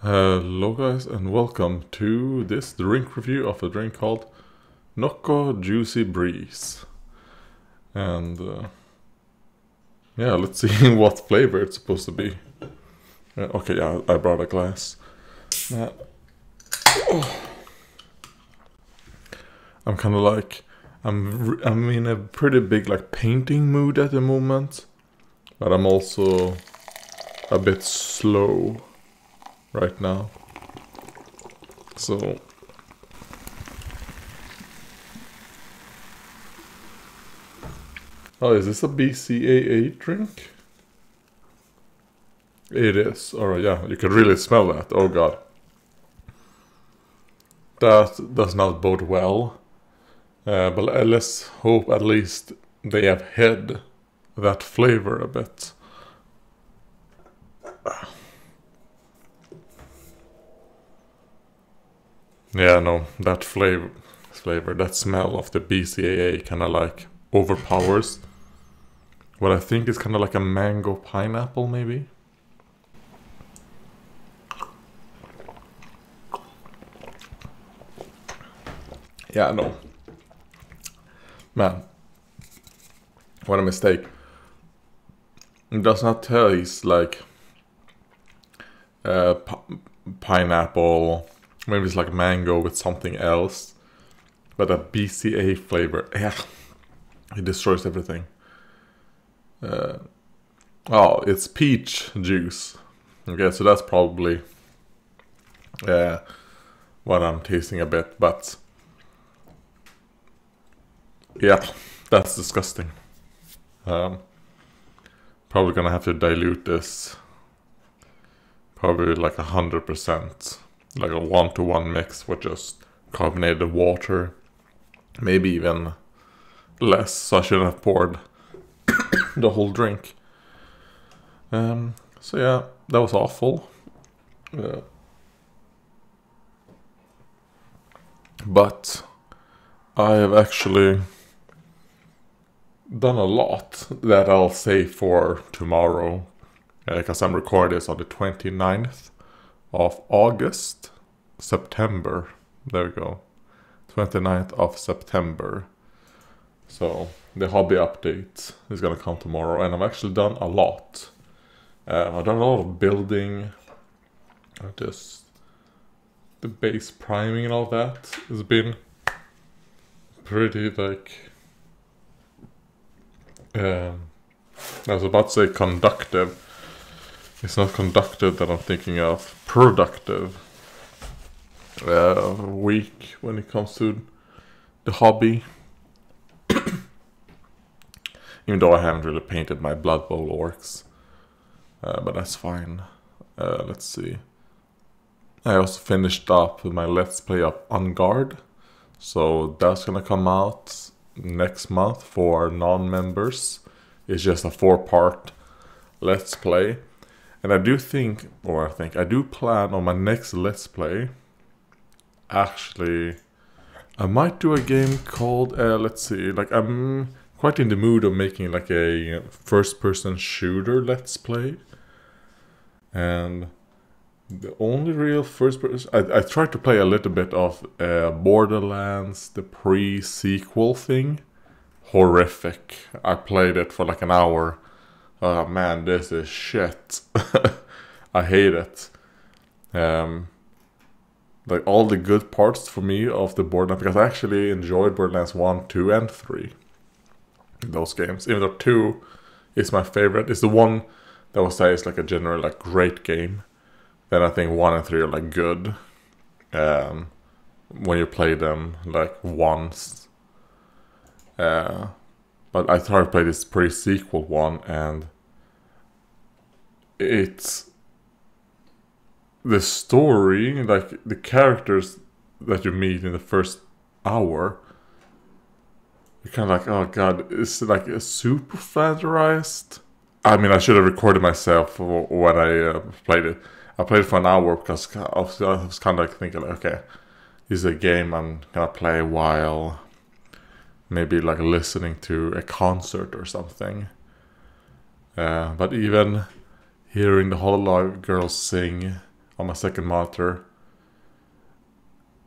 Hello guys and welcome to this drink review of a drink called NOCCO Juicy Breeze. And yeah, let's see what flavor it's supposed to be. Okay, yeah, I brought a glass. I'm kind of like, I'm in a pretty big like painting mood at the moment. But I'm also a bit slow right now. So oh, is this a BCAA drink? It is. Alright, yeah, you can really smell that. Oh god. That does not bode well. But let's hope at least they have hid that flavor a bit. Yeah, no, that flavor, that smell of the BCAA kind of like overpowers what I think is kind of like a mango pineapple, maybe. Yeah, no. Man, what a mistake. It does not taste like pineapple. Maybe it's like mango with something else. But a BCA flavor, yeah, it destroys everything. Oh, it's peach juice. Okay, so that's probably what I'm tasting a bit. But yeah, that's disgusting. Probably gonna have to dilute this. Probably like 100%. Like a 1-to-1 mix with just carbonated water. Maybe even less, so I shouldn't have poured the whole drink. So yeah, that was awful. But I have actually done a lot that I'll save for tomorrow. Because I'm recording this on the 29th of August. September. There we go. 29th of September. So the hobby update is gonna come tomorrow, and I've actually done a lot. I've done a lot of building, just the base priming and all that has been pretty like I was about to say conductive. It's not conductive that I'm thinking of. Productive week when it comes to the hobby. Even though I haven't really painted my Blood Bowl orcs. But that's fine. Let's see. I also finished up with my Let's Play up on Garde. So that's gonna come out next month for non-members. It's just a 4-part Let's Play. And I do think, I do plan on my next Let's Play. Actually, I might do a game called, let's see, like I'm quite in the mood of making like a first-person shooter Let's Play. And the only real first-person, I tried to play a little bit of Borderlands, the pre-sequel thing. Horrific. I played it for like an hour. Oh man, this is shit. I hate it. Like all the good parts for me of the Borderlands, because I actually enjoyed Borderlands 1, 2, and 3. Those games. Even though 2 is my favorite. It's the one that will say it's like a general like great game. Then I think 1 and 3 are like good. When you play them like once. But I tried to play this pre-sequel one, and it's the story, like the characters that you meet in the first hour. You're kind of like, oh god, it's like a super flatterized. I mean, I should have recorded myself when I played it. I played it for an hour because I was kind of like thinking, like, okay, this is a game I'm gonna play while maybe like listening to a concert or something. But even hearing the Hololive girls sing on my second monitor.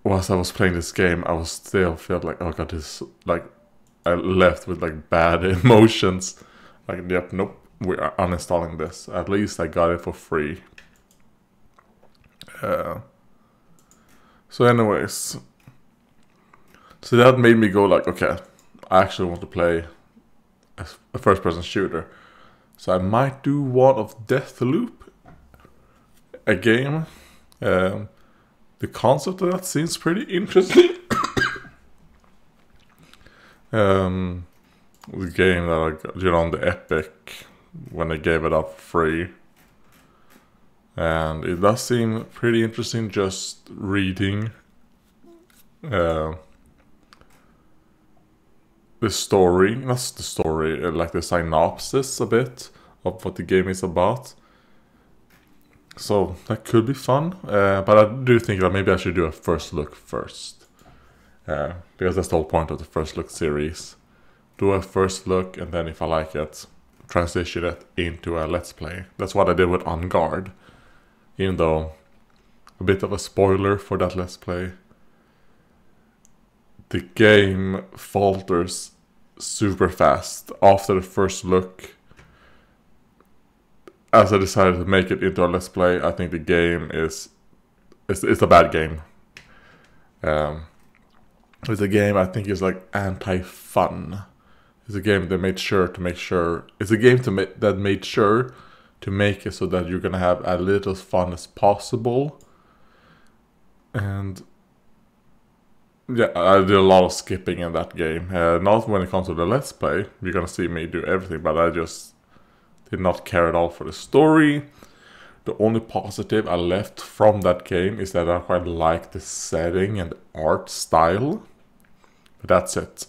Whilst I was playing this game, I was still felt like, oh god, this, like, I left with like bad emotions. Like, yep, nope, we are uninstalling this. At least I got it for free. So anyways, so that made me go like, okay, I actually want to play a first-person shooter. So I might do one of Deathloop, a game. The concept of that seems pretty interesting. The game that I got, on the Epic when they gave it up free. And it does seem pretty interesting just reading the story, not the story, like the synopsis a bit of what the game is about. So that could be fun, but I do think that maybe I should do a first look first. Because that's the whole point of the first look series. Do a first look, and then if I like it, transition it into a let's play. That's what I did with On Garde. Even though, a bit of a spoiler for that let's play, the game falters super fast after the first look. As I decided to make it into a let's play, I think the game is it's a bad game. It's a game I think is like anti-fun. It's a game that made sure to make sure. It's a game that made sure to make it so that you're gonna have as little fun as possible. And yeah, I did a lot of skipping in that game. Not when it comes to the let's play. You're gonna see me do everything, but I just did not care at all for the story. The only positive I left from that game is that I quite like the setting and the art style. But that's it.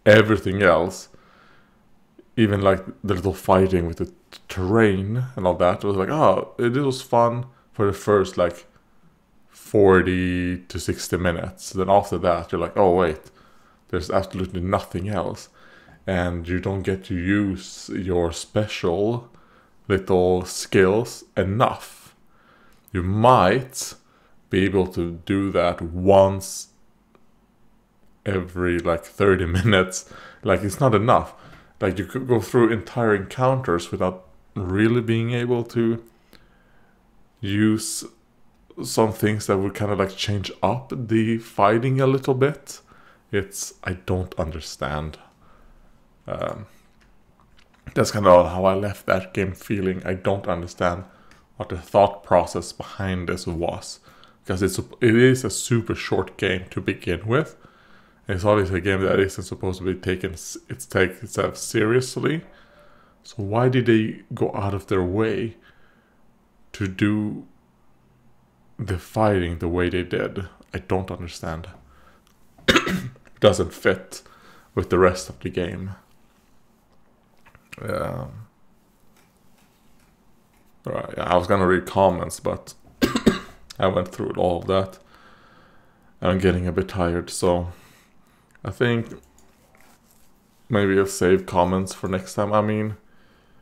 Everything else, even like the little fighting with the terrain and all that, was like, oh, it was fun for the first like 40 to 60 minutes. Then after that, you're like, oh wait, there's absolutely nothing else. And you don't get to use your special little skills enough. You might be able to do that once every like 30 minutes. Like, it's not enough. Like, you could go through entire encounters without really being able to use some things that would kind of like change up the fighting a little bit. I don't understand. That's kind of how I left that game feeling. I don't understand what the thought process behind this was, because it is a super short game to begin with. It's obviously a game that isn't supposed to be taken itself seriously. So why did they go out of their way to do the fighting the way they did? I don't understand. Doesn't fit with the rest of the game. Right, I was gonna read comments, but I went through all of that. I'm getting a bit tired, so I think maybe I'll save comments for next time. I mean,